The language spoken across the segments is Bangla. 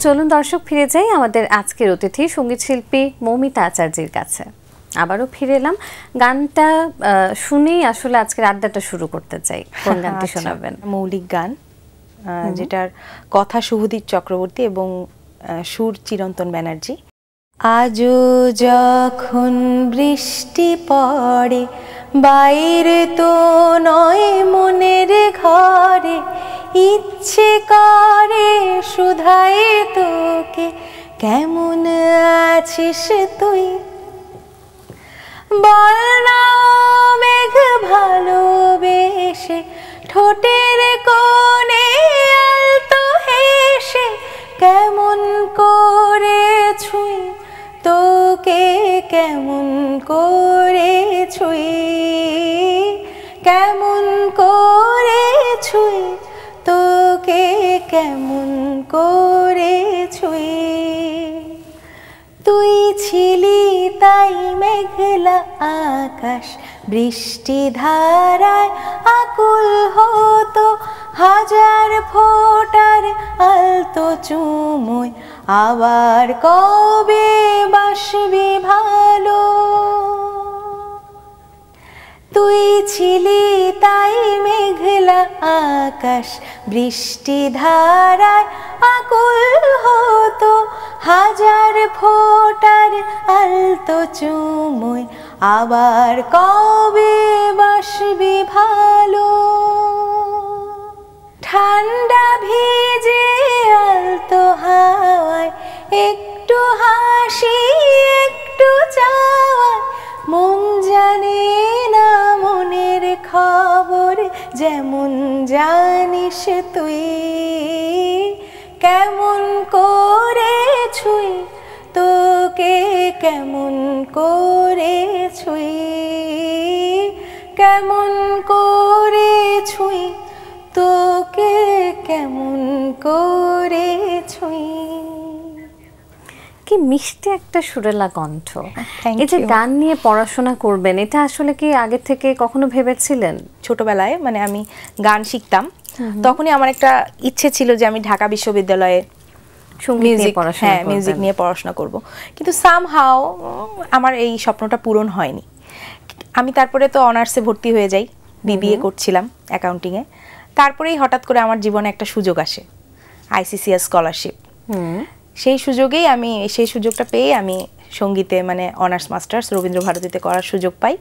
চলুন দর্শক ফিরে যাই আমাদের আজকের অতিথি সঙ্গীত শিল্পী মৌমিতা আচার্যের কাছে। আবারও ফিরে এলাম, গানটা শুনেই আসলে আজকের আড্ডাটা শুরু করতে চাই। কোন গানটি শোনাবেন? মৌলিক গান, যেটার কথা শুভদীপ চক্রবর্তী এবং সুর চিরন্তন ব্যানার্জি। আজও যখন বৃষ্টি পড়ে বাইরে তো নয় মনের ঘরে, ইচ্ছে করে শুধাই তোকে কেমন আছিস তুই, বল না মেঘ ভালোবেসে ঠোঁটের কোণে আলতো হেসে কেমন করে ছুঁই তোকে, কেমন করে ছুঁই, কেমন করে ছুঁই তোকে, কেমন করে ছুঁই। তুই ছিলি তাই মেঘলা আকাশ বৃষ্টি ধারায় আকুল হতো, হাজার ফোঁটার আলতো চুমুই আবার কবে বাসবি ভালো। তুই ছিলি তাই মেঘলা আকাশ বৃষ্টি ধারায় আকুল হতো, হাজার ফোঁটার আলতো চুমুই আবার কবে বাসবি ভালো। ঠান্ডা ভিজে আলতো হাওয়ায় একটু হাসি একটু চাওয়া, মন জানে না মনের খবর যেমন জানিস তুই, কেমন করে ছুঁই তোকে, কেমন করে ছুঁই, কেমন করে ছুঁই তোকে, কেমন করে ছুঁই। কি মিষ্টি একটা সুরেলা কণ্ঠ। এই যে গান নিয়ে পড়াশোনা করবেন, এটা আসলে কি আগে থেকে কখনো ভেবেছিলেন? ছোটবেলায় মানে আমি গান শিখতাম, তখনই আমার একটা ইচ্ছে ছিল যে আমি ঢাকা বিশ্ববিদ্যালয়ে মিউজিক নিয়ে পড়াশোনা করব, কিন্তু সামহাও আমার এই স্বপ্নটা পূরণ হয়নি। আমি তারপরে তো অনার্সে ভর্তি হয়ে যাই, বিবিএ করছিলাম অ্যাকাউন্টিংয়ে। তারপরেই হঠাৎ করে আমার জীবনে একটা সুযোগ আসে, আইসিসিএস স্কলারশিপ। সেই সুযোগটা পেয়ে আমি সঙ্গীতে মানে অনার্স মাস্টার্স রবীন্দ্র ভারতীতে করার সুযোগ পাই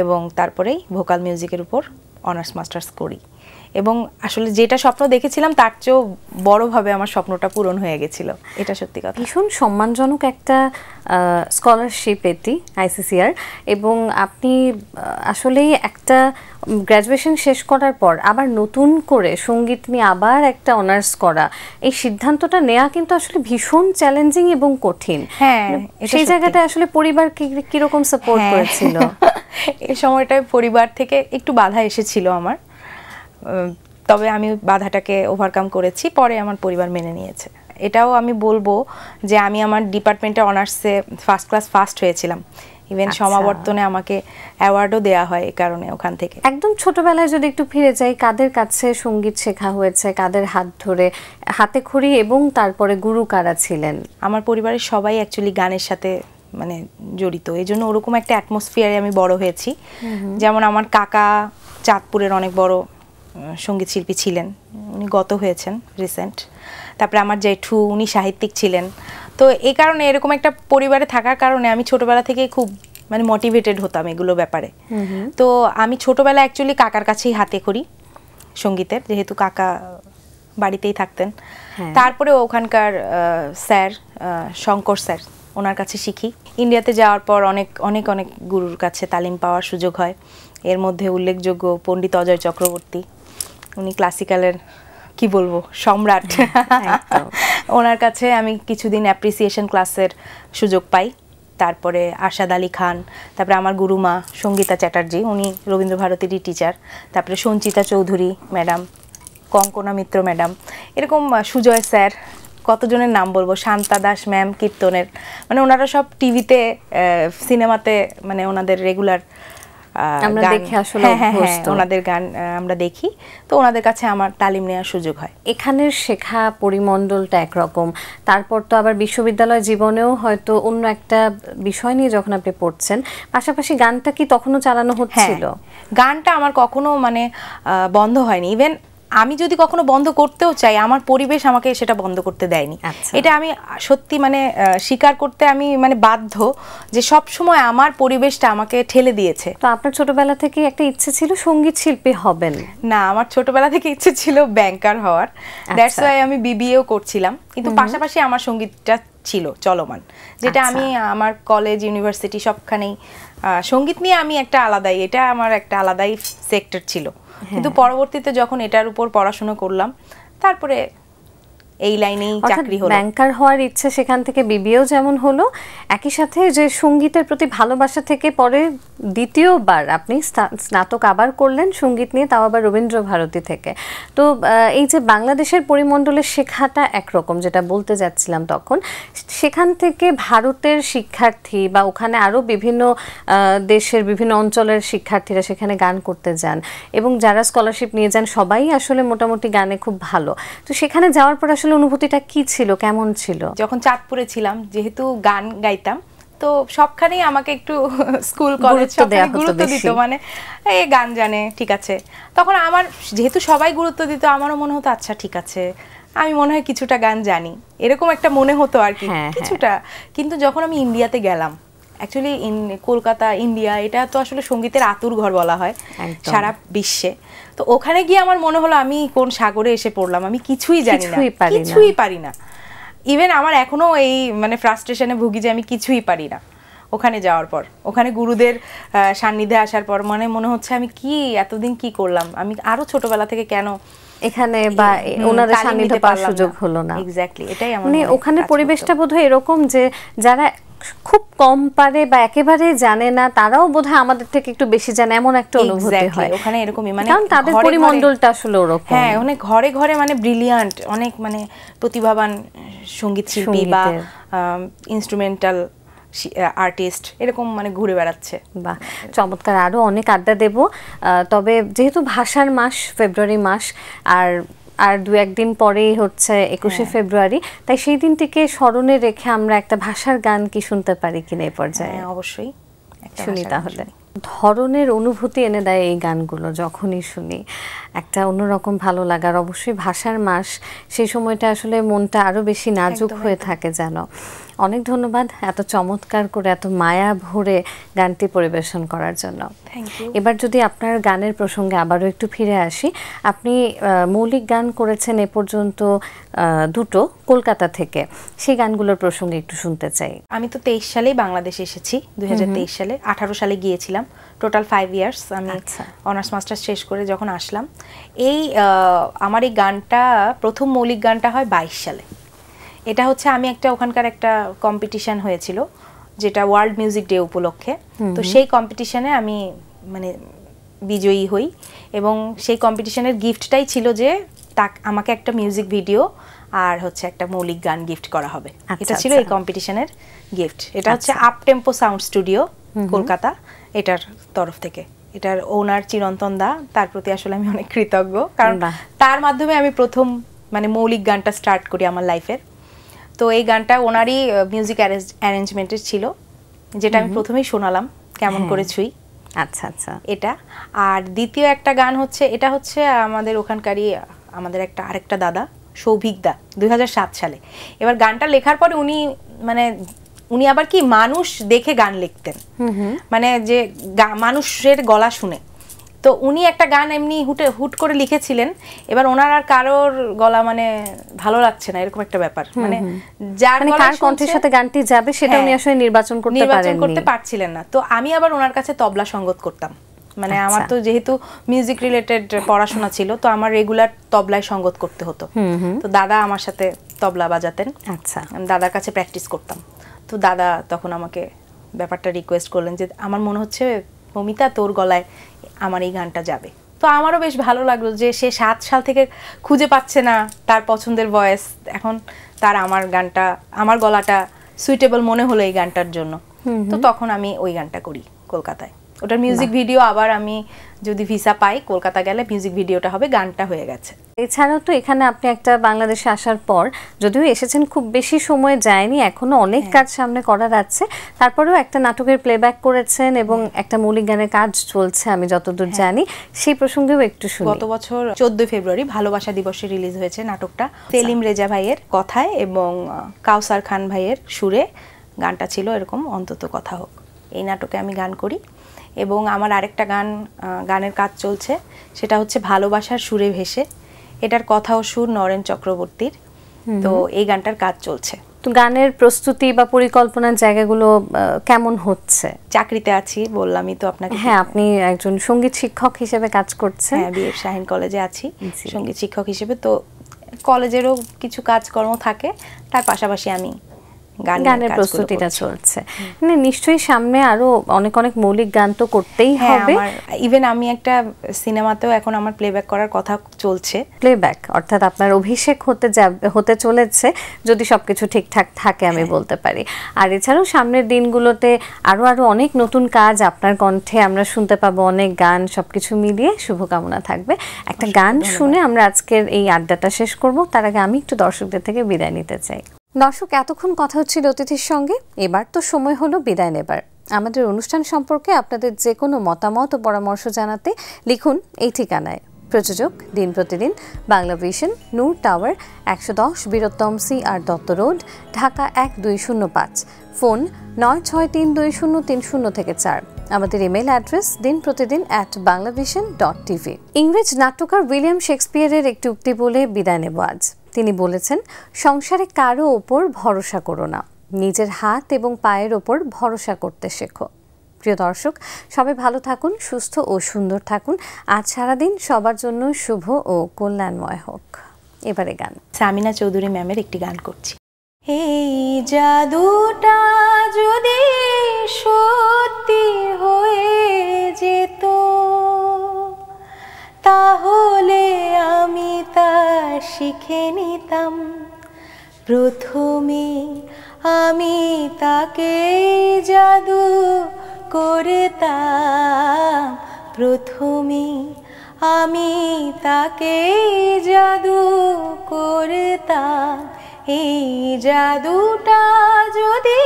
এবং তারপরেই ভোকাল মিউজিকের উপর অনার্স মাস্টার্স করি। এবং আসলে যেটা স্বপ্ন দেখেছিলাম তার চেয়েও বড়ভাবে আমার স্বপ্নটা পূরণ হয়ে গেছিল, এটা সত্যি কথা। ভীষণ সম্মানজনক একটা স্কলারশিপ এটি, আইসিসিআর। এবং আপনি আসলেই একটা গ্র্যাজুয়েশন শেষ করার পর আবার নতুন করে সঙ্গীত নিয়ে আবার একটা অনার্স করা, এই সিদ্ধান্তটা নেওয়া কিন্তু আসলে ভীষণ চ্যালেঞ্জিং এবং কঠিন। হ্যাঁ, সেই জায়গাটা আসলে পরিবার কিরকম সাপোর্ট করেছিল? এই সময়টায় পরিবার থেকে একটু বাধা এসেছিল আমার, তবে আমি বাধাটাকে ওভারকাম করেছি, পরে আমার পরিবার মেনে নিয়েছে। এটাও আমি বলবো যে আমি আমার ডিপার্টমেন্টে অনার্সে ফার্স্ট ক্লাস ফার্স্ট হয়েছিলাম, ইভেন সমাবর্তনে আমাকে অ্যাওয়ার্ডও দেওয়া হয় এই কারণে ওখান থেকে। একদম ছোটবেলায় যদি একটু ফিরে যাই, কাদের কাছে সঙ্গীত শেখা হয়েছে, কাদের হাত ধরে, হাতে খড়ি এবং তারপরে গুরু কারা ছিলেন? আমার পরিবারের সবাই অ্যাকচুয়ালি গানের সাথে মানে জড়িত, এই জন্য ওরকম একটা অ্যাটমসফিয়ারে আমি বড় হয়েছি। যেমন আমার কাকা চাঁদপুরের অনেক বড় সঙ্গীত শিল্পী ছিলেন, উনি গত হয়েছেন রিসেন্ট। তারপরে আমার জেঠু, উনি সাহিত্যিক ছিলেন। তো এই কারণে এরকম একটা পরিবারে থাকার কারণে আমি ছোটবেলা থেকেই খুব মানে মোটিভেটেড হতাম এগুলো ব্যাপারে। তো আমি ছোটবেলা অ্যাকচুয়ালি কাকার কাছেই হাতে করি সঙ্গীতের, যেহেতু কাকা বাড়িতেই থাকতেন। তারপরে ওখানকার স্যার শঙ্কর স্যার, ওনার কাছে শিখি। ইন্ডিয়াতে যাওয়ার পর অনেক অনেক অনেক গুরুর কাছে তালিম পাওয়ার সুযোগ হয়। এর মধ্যে উল্লেখযোগ্য পণ্ডিত অজয় চক্রবর্তী, উনি ক্লাসিক্যালের কি বলবো সম্রাট। ওনার কাছে আমি কিছুদিন অ্যাপ্রিসিয়েশন ক্লাসের সুযোগ পাই। তারপরে আরশাদ আলী খান, তারপরে আমার গুরুমা সঙ্গীতা চ্যাটার্জি, উনি রবীন্দ্র ভারতীরই টিচার। তারপরে সঞ্চিতা চৌধুরী ম্যাডাম, কঙ্কনা মিত্র ম্যাডাম, এরকম সুজয় স্যার, কতজনের নাম বলবো, শান্তা দাস ম্যাম কীর্তনের, মানে ওনারা সব টিভিতে সিনেমাতে মানে ওনাদের রেগুলার আমরা দেখে আসলে অভ্যস্ত, ওনাদের গান আমরা দেখি, তো ওনাদের কাছে আমার তালিম নেওয়ার সুযোগ হয়। এখানের শেখা পরিমণ্ডলটা একরকম, তারপর তো আবার বিশ্ববিদ্যালয় জীবনেও হয়তো অন্য একটা বিষয় নিয়ে যখন আপনি পড়ছেন, পাশাপাশি গানটা কি তখনও চালানো হচ্ছিল? গানটা আমার কখনো মানে বন্ধ হয়নি। ইভেন আমি যদি কখনো বন্ধ করতেও চাই, আমার পরিবেশ আমাকে সেটা বন্ধ করতে দেয়নি। এটা আমি সত্যি মানে স্বীকার করতে আমি মানে বাধ্য, যে সব সময় আমার পরিবেশটা আমাকে ঠেলে দিয়েছে। তো আপনার ছোটবেলা থেকে একটা ইচ্ছে ছিল সঙ্গীত শিল্পী হবেন? না, আমার ছোটবেলা থেকে ইচ্ছে ছিল ব্যাংকার হওয়ার। দ্যাটস ওয়াই আমি বিবিএও করছিলাম, কিন্তু পাশাপাশি আমার সঙ্গীতটা ছিল চলমান, যেটা আমি আমার কলেজ ইউনিভার্সিটি সবখানেই সঙ্গীত নিয়ে আমি একটা আলাদাই, এটা আমার একটা আলাদাই সেক্টর ছিল। কিন্তু পরবর্তীতে যখন এটার উপর পড়াশোনা করলাম, তারপরে এই লাইনেই চাকরি হলো। ব্যাংকার হওয়ার ইচ্ছে সেখান থেকে বিবিএও যেমন হলো, একই সাথে যে সঙ্গীতের প্রতি ভালোবাসা থেকে পরে দ্বিতীয়বার আপনি স্নাতক আবার করলেন সঙ্গীত নিয়ে, তাও আবার রবীন্দ্র ভারতী থেকে। তো এই যে বাংলাদেশের পরিমণ্ডলের শেখাটা একরকম, যেটা বলতে যাচ্ছিলাম, তখন সেখান থেকে ভারতের শিক্ষার্থী বা ওখানে আরও বিভিন্ন দেশের বিভিন্ন অঞ্চলের শিক্ষার্থীরা সেখানে গান করতে যান, এবং যারা স্কলারশিপ নিয়ে যান সবাই আসলে মোটামুটি গানে খুব ভালো। তো সেখানে যাওয়ার পর আসলে অনুভূতিটা কি ছিল, কেমন ছিল? যখন চাঁদপুরে ছিলাম, যেহেতু গান গাইতাম, তো সবখানেই আমাকে একটু স্কুল কলেজ সবখানে গুরুত্ব দিত, মানে এই গান জানে ঠিক আছে। তখন আমার যেহেতু সবাই গুরুত্ব দিত, আমারও মনে হতো আচ্ছা ঠিক আছে, আমি মনে হয় কিছুটা গান জানি, এরকম একটা মনে হতো আর কি, কিছুটা। কিন্তু যখন আমি ইন্ডিয়াতে গেলাম, অ্যাকচুয়ালি কলকাতা ইন্ডিয়া, এটা তো আসলে সঙ্গীতের আতুর ঘর বলা হয় সারা বিশ্বে। তো ওখানে গিয়ে আমার মনে হলো আমি কোন সাগরে এসে পড়লাম, আমি কিছুই জানি না, কিছুই পারি না। ইভেন আমার এখনো এই মানে ফ্রাস্ট্রেশনে ভুগি যে আমি কিছুই পারি না। ওখানে যাওয়ার পর, ওখানে গুরুদের সান্নিধ্যে আসার পর মনে হচ্ছে আমি কি এতদিন কি করলাম, আমি আরো ছোটবেলা থেকে কেন এখানে বা ওনাদের সান্নিধ্য পাওয়ার সুযোগ হলো না। এক্স্যাক্টলি, এটাই আমার মানে ওখানে পরিবেশটা বোধহয় এরকম যে যারা খুব কম পারে বা একেবারে জানে না, তারাও বোধহয় আমাদের থেকে একটু বেশি জানে, এমন একটা অনুভূতি হয় ওখানে এরকমই। মানে কারণ তাদের পরিমণ্ডলটা আসলে ওরকম। হ্যাঁ, অনেক ঘরে ঘরে মানে ব্রিলিয়ান্ট, অনেক মানে প্রতিভাবান সঙ্গীত শিল্পী বা ইনস্ট্রুমেন্টাল আর্টিস্ট এরকম মানে ঘুরে বেড়াচ্ছে। বাহ, চমৎকার। আরো অনেক আড্ডা দেব, তবে যেহেতু ভাষার মাস ফেব্রুয়ারি মাস, আর দু একদিন পরেই হচ্ছে 21শে ফেব্রুয়ারি, তাই সেই দিনটিকে স্মরণে রেখে আমরা একটা ভাষার গান কি শুনতে পারি কিনা এই পর্যায়ে? অবশ্যই শুনি তাহলে। ধরনের অনুভূতি এনে দেয় এই গানগুলো, যখনই শুনি একটা অন্যরকম ভালো লাগার। অবশ্যই ভাষার মাস, সেই সময়টা আসলে মনটা আরো বেশি নাজুক হয়ে থাকে যেন। অনেক ধন্যবাদ এত চমৎকার করে, এত মায়া ভরে গানটি পরিবেশন করার জন্য। এবার যদি আপনার গানের প্রসঙ্গে আবারও একটু ফিরে আসি, আপনি মৌলিক গান করেছেন এ পর্যন্ত দুটো কলকাতা থেকে, সেই গানগুলোর প্রসঙ্গে একটু শুনতে চাই। আমি তো 23 সালেই বাংলাদেশে এসেছি, 2023 সালে, 18 সালে গিয়েছিলাম, টোটাল 5 ইয়ার্স। আমি অনার্স মাস্টার্স শেষ করে যখন আসলাম, এই আমার এই গানটা প্রথম মৌলিক গানটা হয় 22 সালে। এটা হচ্ছে আমি একটা ওখানকার একটা কম্পিটিশন হয়েছিল, যেটা ওয়ার্ল্ড মিউজিক ডে উপলক্ষে। তো সেই কম্পিটিশনে আমি মানে বিজয়ী হই, এবং সেই কম্পিটিশনের গিফটটাই ছিল যে আমাকে একটা মিউজিক ভিডিও আর হচ্ছে একটা মৌলিক গান গিফট করা হবে। এটা ছিল এই কম্পিটিশনের গিফট। এটা হচ্ছে up tempo sound studio Kolkata, এটার তরফ থেকে। এটার ওনার চিরন্তন দা, তার প্রতি আসলে আমি অনেক কৃতজ্ঞ, কারণ তার মাধ্যমে আমি প্রথম মানে মৌলিক গানটা স্টার্ট করি আমার লাইফের। তো এই গানটা ওনারই মিউজিক অ্যারেঞ্জমেন্টের ছিল, যেটা আমি প্রথমেই শোনালাম, কেমন করে ছুঁই। আচ্ছা আচ্ছা, এটা। আর দ্বিতীয় একটা গান হচ্ছে, এটা হচ্ছে আমাদের ওখানকারই আমাদের আরেকটা দাদা সৌভিক দা, 2007 সালে। এবার গানটা লেখার পরে উনি আবার কি মানুষ দেখে গান লিখতেন, মানে যে মানুষের গলা শুনে। তো উনি একটা গান এমনি হুট করে লিখেছিলেন, এবার ওনার আর কারোর গলা মানে ভালো লাগছে না, এরকম একটা ব্যাপার, মানে যার কার কণ্ঠের সাথে গানটি যাবে সেটা উনি আসলে নির্বাচন করতে পারছিলেন না। তো আমি আবার ওনার কাছে তবলা সঙ্গত করতাম, মানে আমার তো যেহেতু মিউজিক রিলেটেড পড়াশোনা ছিল, তো আমার রেগুলার তবলায় সঙ্গত করতে হতো। তো দাদা আমার সাথে তবলা বাজাতেন, আচ্ছা, আমি দাদার কাছে প্র্যাকটিস করতাম। তো দাদা তখন আমাকে ব্যাপারটা রিকোয়েস্ট করলেন যে আমার মনে হচ্ছে মমিতা তোর গলায় আমার এই গানটা যাবে। তো আমারও বেশ ভালো লাগলো যে সে 7 সাল থেকে খুঁজে পাচ্ছে না তার পছন্দের ভয়েস, এখন তার আমার গানটা, আমার গলাটা সুইটেবল মনে হলো এই গানটার জন্য। তো তখন আমি ওই গানটা করি কলকাতায়। ওটার মিউজিক ভিডিও আবার আমি যদি ভিসা পাই কলকাতা গেলে মিউজিক ভিডিওটা হবে, গানটা হয়ে গেছে। এছাড়াও তো এখানে আপনি একটা বাংলাদেশে আসার পর যদিও এসেছেন খুব বেশি সময় যায়নি, এখনো অনেক কাজ সামনে করার আছে, তারপরেও একটা নাটকের প্লেব্যাক করেছেন এবং একটা মৌলিক গানের কাজ চলছে আমি যতদূর জানি, সেই প্রসঙ্গেও একটু শুনি। গত বছর 14 ফেব্রুয়ারি ভালোবাসা দিবসে রিলিজ হয়েছে নাটকটা। সেলিম রেজা ভাইয়ের কথায় এবং কাউসার খান ভাইয়ের সুরে গানটা ছিল এরকম, অন্তত কথা হোক। এই নাটকে আমি গান করি এবং আমার আরেকটা গানের কাজ চলছে, সেটা হচ্ছে ভালোবাসার সুরে ভেসে। এটার কথা ও সুর নরেন চক্রবর্তীর। তো এই গানটার কাজ চলছে। তো গানের প্রস্তুতি বা পরিকল্পনার জায়গাগুলো কেমন হচ্ছে? চাকরিতে আছি বললামই তো আপনাকে। হ্যাঁ, আপনি একজন সঙ্গীত শিক্ষক হিসেবে কাজ করছেন। হ্যাঁ, বিএফ শাহিন কলেজে আছি সঙ্গীত শিক্ষক হিসেবে। তো কলেজেরও কিছু কাজকর্ম থাকে, তার পাশাপাশি আমি গানের প্রস্তুতিটা চলছে। মানে নিশ্চয়ই সামনে আরো অনেক অনেক মৌলিক গান তো করতেই হবে। ইভেন আমি একটা সিনেমাতেও এখন আমার প্লেব্যাক করার কথা চলছে। প্লেব্যাক অর্থাৎ আপনার অভিষেক হতে চলেছে যদি সবকিছু ঠিকঠাক থাকে আমি বলতে পারি। আর এছাড়াও সামনের দিনগুলোতে আরো অনেক নতুন কাজ আপনার কণ্ঠে আমরা শুনতে পাবো, অনেক গান, সবকিছু মিলিয়ে শুভকামনা থাকবে। একটা গান শুনে আমরা আজকের এই আড্ডাটা শেষ করব, তার আগে আমি একটু দর্শকদের থেকে বিদায় নিতে চাই। দর্শক, এতক্ষণ কথা হচ্ছিল অতিথির সঙ্গে, এবার তো সময় হলো বিদায় নেবার। আমাদের অনুষ্ঠান সম্পর্কে আপনাদের যে কোনো মতামত ও পরামর্শ জানাতে লিখুন এই ঠিকানায়। প্রযোজক Din Protidin, Bangla Vision, Noor tower, 110 Bir Uttam CR Dutta road, Dhaka 1205, phone 96320303 থেকে 4। আমাদের ইমেল অ্যাড্রেস dinprotidin@banglavision.tv। ইংরেজ নাট্যকার উইলিয়াম শেক্সপিয়ারের একটি উক্তি বলে বিদায় নেব আজ। তিনি বলেছেন, সংসারে কারো ওপর ভরসা করো না, নিজের হাত এবং পায়ের ওপর ভরসা করতে শেখো। প্রিয় দর্শক, সবাই ভালো থাকুন, সুস্থ ও সুন্দর থাকুন। আজ সারাদিন সবার জন্য শুভ ও কল্যাণময় হোক। এবারে গান, সামিনা চৌধুরী ম্যামের একটি গান করছি। এই জাদুটা যদি সত্যি হয়ে যেত, তাহলে আমি তা শিখে নিতাম। প্রথমে আমি তাকে জাদু করতাম, প্রথমে আমি তাকে জাদু করতাম। এই জাদুটা যদি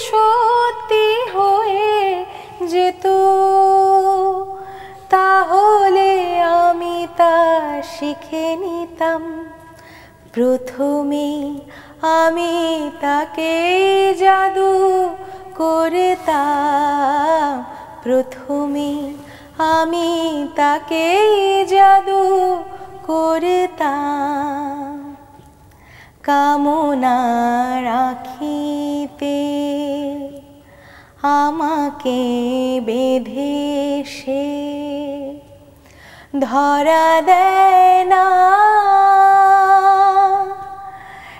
সত্যি হয়ে যেত, তাহলে আমি তা শিখে নিতাম। প্রথমে আমি তাকে জাদু করতাম, প্রথমে আমি তাকে জাদু করতাম। কামনা রাখিতে আমাকে বেঁধে সে ধরা দেয় না,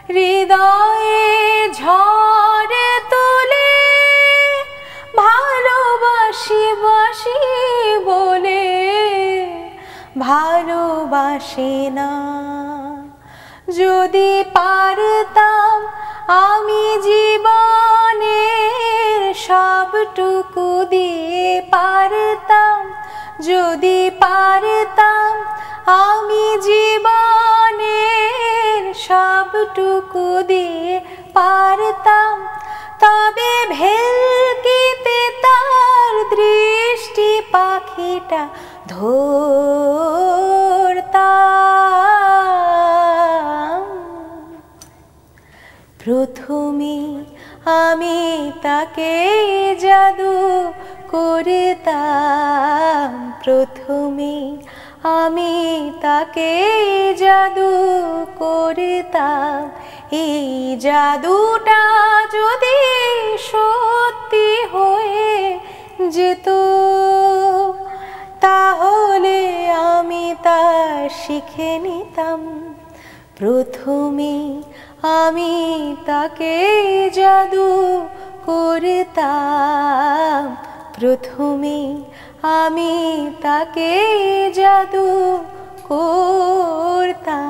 হৃদয়ে ঝড় তোলে ভালোবাসি বাসি বলে, ভালোবাসে না। যদি পারতাম আমি জীবনের সবটুকু দিয়ে পারতাম, যদি পারতাম আমি জীবনের সবটুকু দিয়ে পারতাম, তবে ভেলকিতে তার দৃষ্টি পাখিটা ধরতাম। প্রথমে আমি তাকে জাদু করতাম, প্রথমে আমি তাকে জাদু করতাম। এই জাদুটা যদি সত্যি হয়ে যেত, তাহলে আমি তা শিখে নিতাম। প্রথমে আমি তাকে জাদু করতাম, প্রথমে আমি তাকে জাদু করতাম।